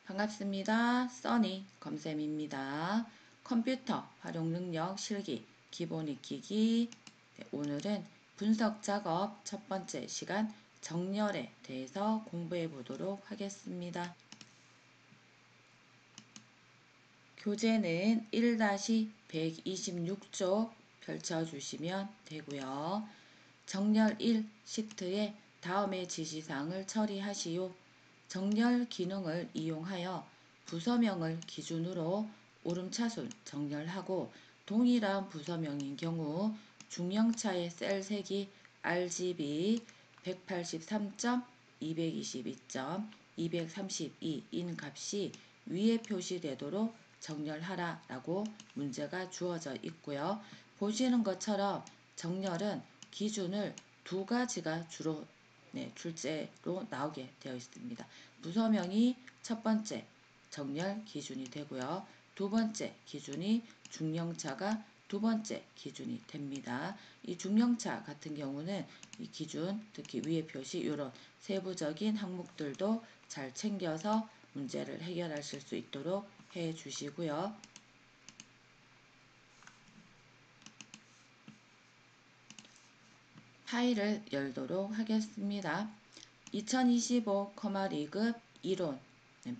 반갑습니다. 써니 검쌤입니다. 컴퓨터 활용 능력 실기 기본 익히기. 네, 오늘은 분석 작업 첫 번째 시간 정렬에 대해서 공부해 보도록 하겠습니다. 교재는 1-126쪽 펼쳐주시면 되고요. 정렬 1 시트에 다음의 지시사항을 처리하시오. 정렬 기능을 이용하여 부서명을 기준으로 오름차순 정렬하고 동일한 부서명인 경우 중형차의 셀 색이 RGB 183점, 222점, 232인 값이 위에 표시되도록 정렬하라 라고 문제가 주어져 있고요. 보시는 것처럼 정렬은 기준을 두 가지가 주로 출제로 나오게 되어 있습니다. 부서명이 첫 번째 정렬 기준이 되고요. 두 번째 기준이 중형차가 두 번째 기준이 됩니다. 이 중형차 같은 경우는 이 기준, 특히 위에 표시 이런 세부적인 항목들도 잘 챙겨서 문제를 해결하실 수 있도록 해 주시고요. 파일을 열도록 하겠습니다. 2025 리급 이론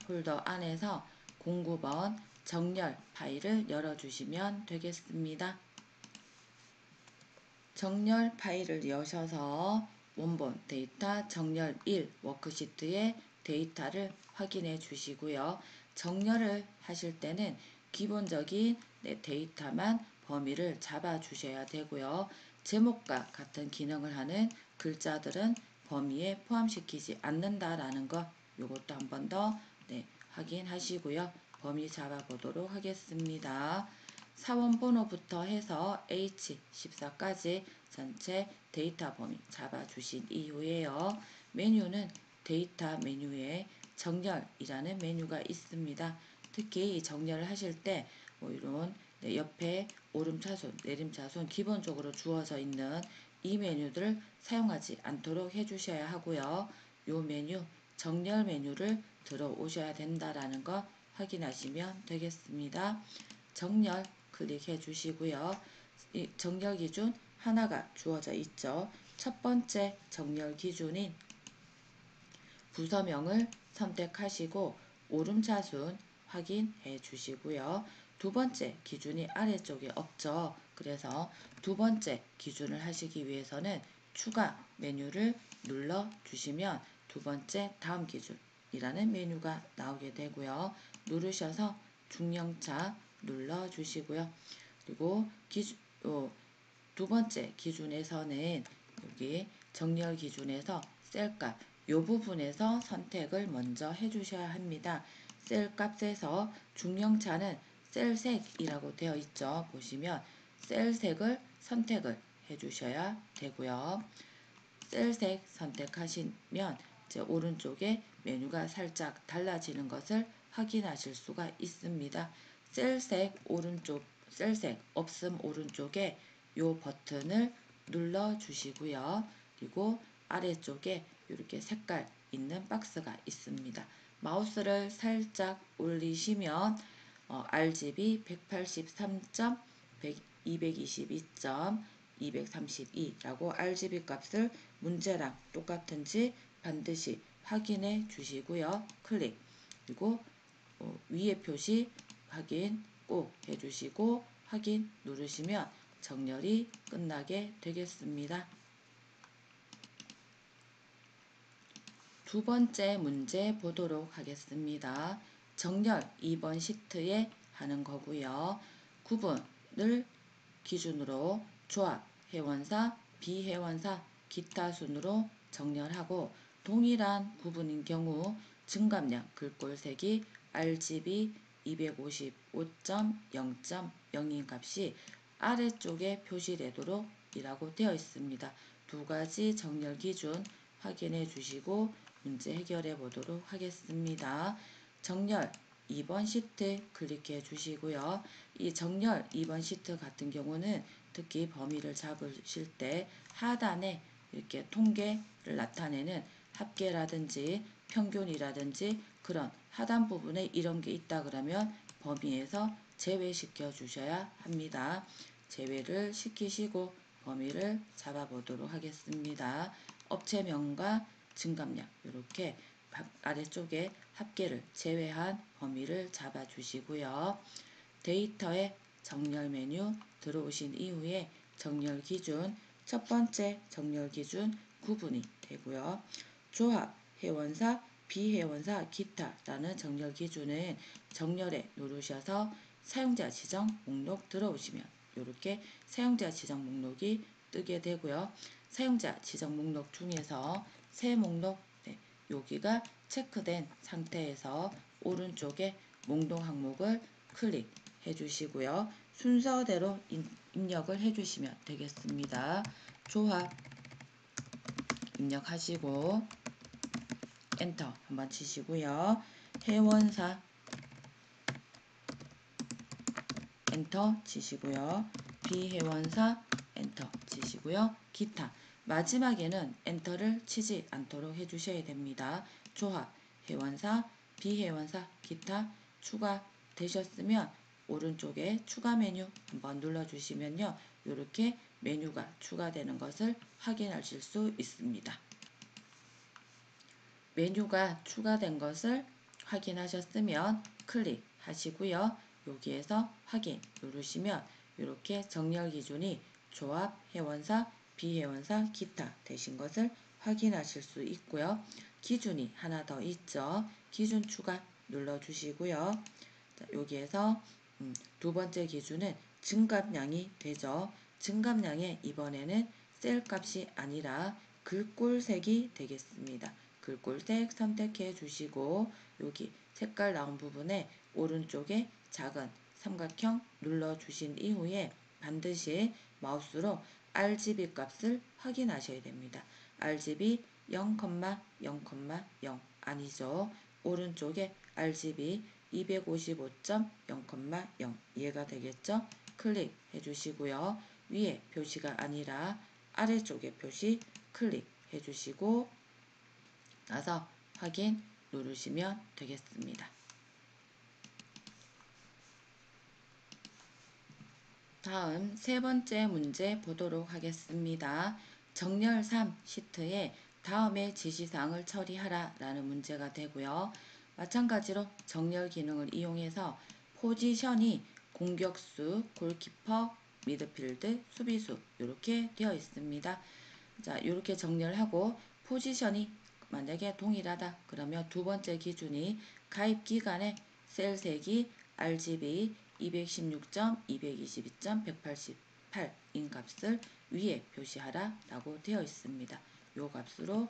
폴더 안에서 09번 정렬 파일을 열어주시면 되겠습니다. 정렬 파일을 여셔서 원본 데이터 정렬 1 워크시트의 데이터를 확인해 주시고요. 정렬을 하실 때는 기본적인 데이터만 범위를 잡아 주셔야 되고요. 제목과 같은 기능을 하는 글자들은 범위에 포함시키지 않는다라는 것 요것도 한 번 더 확인하시고요. 범위 잡아 보도록 하겠습니다. 사원번호부터 해서 H14까지 전체 데이터 범위 잡아주신 이후에요. 메뉴는 데이터 메뉴에 정렬이라는 메뉴가 있습니다. 특히 이 정렬을 하실 때 이런 옆에 오름차순, 내림차순 기본적으로 주어져 있는 이 메뉴들을 사용하지 않도록 해주셔야 하고요. 이 메뉴, 정렬 메뉴를 들어오셔야 된다라는 거 확인하시면 되겠습니다. 정렬 클릭해 주시고요. 이 정렬 기준 하나가 주어져 있죠. 첫 번째 정렬 기준인 부서명을 선택하시고 오름차순 확인해 주시고요. 두 번째 기준이 아래쪽에 없죠. 그래서 두 번째 기준을 하시기 위해서는 추가 메뉴를 눌러 주시면 두 번째 다음 기준이라는 메뉴가 나오게 되고요. 누르셔서 중형차 눌러 주시고요. 그리고 두 번째 기준에서는 여기 정렬 기준에서 셀값 이 부분에서 선택을 먼저 해주셔야 합니다. 셀 값에서 중형차는 셀색이라고 되어 있죠. 보시면 셀색을 선택을 해주셔야 되고요. 셀색 선택하시면 이제 오른쪽에 메뉴가 살짝 달라지는 것을 확인하실 수가 있습니다. 셀색 오른쪽, 셀색 없음 오른쪽에 이 버튼을 눌러 주시고요. 그리고 아래쪽에 이렇게 색깔 있는 박스가 있습니다. 마우스를 살짝 올리시면 RGB 183점, 222점, 232라고 RGB 값을 문제랑 똑같은지 반드시 확인해 주시고요. 클릭. 그리고 위에 표시 확인 꼭 해주시고 확인 누르시면 정렬이 끝나게 되겠습니다. 두 번째 문제 보도록 하겠습니다. 정렬 2번 시트에 하는 거고요. 구분을 기준으로 조합, 회원사, 비회원사, 기타 순으로 정렬하고 동일한 구분인 경우 증감량 글꼴색이 RGB 255.0.0인 값이 아래쪽에 표시되도록 이라고 되어 있습니다. 두 가지 정렬 기준 확인해 주시고 문제 해결해 보도록 하겠습니다. 정렬 2번 시트 클릭해 주시고요. 이 정렬 2번 시트 같은 경우는 특히 범위를 잡으실 때 하단에 이렇게 통계를 나타내는 합계라든지 평균이라든지 그런 하단 부분에 이런 게 있다 그러면 범위에서 제외시켜 주셔야 합니다. 제외를 시키시고 범위를 잡아보도록 하겠습니다. 업체명과 증감량 이렇게 아래쪽에 합계를 제외한 범위를 잡아 주시고요. 데이터에 정렬 메뉴 들어오신 이후에 정렬 기준 첫 번째 정렬 기준 구분이 되고요. 조합, 회원사, 비회원사, 기타라는 정렬 기준은 정렬에 누르셔서 사용자 지정 목록 들어오시면 이렇게 사용자 지정 목록이 뜨게 되고요. 사용자 지정 목록 중에서 새 목록 여기가 체크된 상태에서 오른쪽에 몽동 항목을 클릭해 주시고요. 순서대로 입력을 해 주시면 되겠습니다. 조합 입력하시고 엔터 한번 치시고요. 회원사 엔터 치시고요. 비회원사 엔터 치시고요. 기타 마지막에는 엔터를 치지 않도록 해주셔야 됩니다. 조합, 회원사, 비회원사, 기타 추가되셨으면 오른쪽에 추가 메뉴 한번 눌러주시면요. 이렇게 메뉴가 추가되는 것을 확인하실 수 있습니다. 메뉴가 추가된 것을 확인하셨으면 클릭하시고요. 여기에서 확인 누르시면 이렇게 정렬 기준이 조합, 회원사, 비회원사, 기타 되신 것을 확인하실 수 있고요. 기준이 하나 더 있죠. 기준 추가 눌러주시고요. 자, 여기에서 두 번째 기준은 증감량이 되죠. 증감량에 이번에는 셀 값이 아니라 글꼴색이 되겠습니다. 글꼴색 선택해 주시고 여기 색깔 나온 부분에 오른쪽에 작은 삼각형 눌러 주신 이후에 반드시 마우스로 RGB 값을 확인하셔야 됩니다. RGB 0,0,0 아니죠. 오른쪽에 RGB 255.0,0 얘가 되겠죠. 클릭해 주시고요. 위에 표시가 아니라 아래쪽에 표시 클릭해 주시고 나서 확인 누르시면 되겠습니다. 다음 세 번째 문제 보도록 하겠습니다. 정렬 3 시트에 다음의 지시사항을 처리하라 라는 문제가 되고요. 마찬가지로 정렬 기능을 이용해서 포지션이 공격수, 골키퍼, 미드필드, 수비수 이렇게 되어 있습니다. 자, 이렇게 정렬하고 포지션이 만약에 동일하다 그러면 두 번째 기준이 가입 기간에 셀 색이 RGB 216점, 222점, 188인 값을 위에 표시하라 라고 되어 있습니다. 이 값으로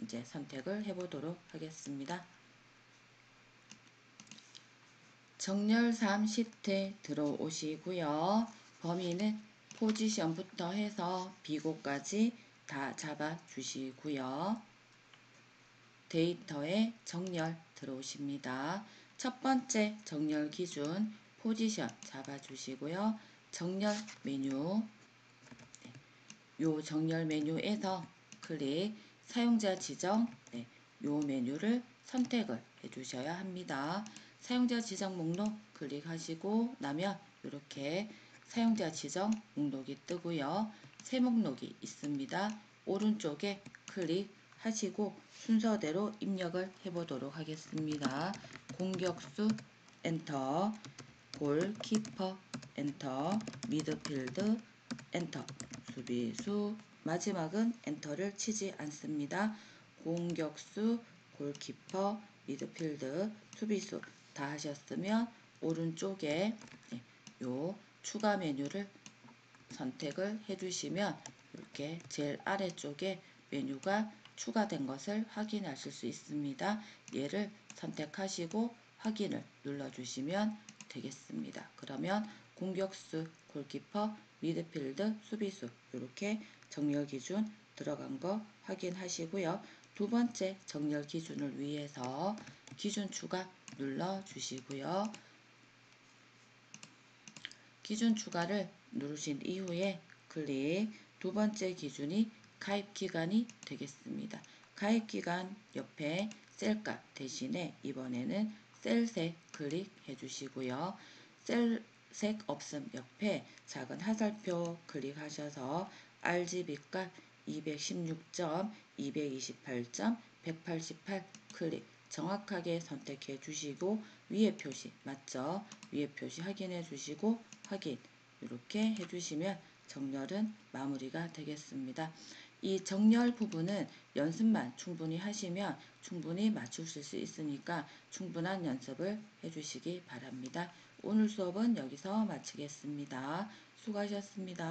이제 선택을 해보도록 하겠습니다. 정렬 3 시트에 들어오시고요. 범위는 포지션부터 해서 비고까지 다 잡아 주시고요. 데이터에 정렬 들어오십니다. 첫 번째 정렬 기준 포지션 잡아주시고요. 정렬 메뉴 요 정렬 메뉴에서 클릭 사용자 지정 요 메뉴를 선택을 해주셔야 합니다. 사용자 지정 목록 클릭하시고 나면 이렇게 사용자 지정 목록이 뜨고요. 새 목록이 있습니다. 오른쪽에 클릭하시고 순서대로 입력을 해보도록 하겠습니다. 공격수 엔터, 골키퍼 엔터, 미드필드 엔터, 수비수 마지막은 엔터를 치지 않습니다. 공격수, 골키퍼, 미드필드, 수비수 다 하셨으면 오른쪽에 요 추가 메뉴를 선택을 해주시면 이렇게 제일 아래쪽에 메뉴가 추가된 것을 확인하실 수 있습니다. 얘를 선택하시고 확인을 눌러주시면 되겠습니다. 그러면 공격수, 골키퍼, 미드필드, 수비수 이렇게 정렬 기준 들어간 거 확인하시고요. 두 번째 정렬 기준을 위해서 기준 추가 눌러주시고요. 기준 추가를 누르신 이후에 클릭 두 번째 기준이 가입 기간이 되겠습니다. 가입기간 옆에 셀값 대신에 이번에는 셀색 클릭해 주시고요. 셀색 없음 옆에 작은 화살표 클릭하셔서 RGB값 216점, 228점, 188 클릭 정확하게 선택해 주시고 위에 표시 맞죠? 위에 표시 확인해 주시고 확인 이렇게 해주시면 정렬은 마무리가 되겠습니다. 이 정렬 부분은 연습만 충분히 하시면 충분히 맞추실 수 있으니까 충분한 연습을 해주시기 바랍니다. 오늘 수업은 여기서 마치겠습니다. 수고하셨습니다.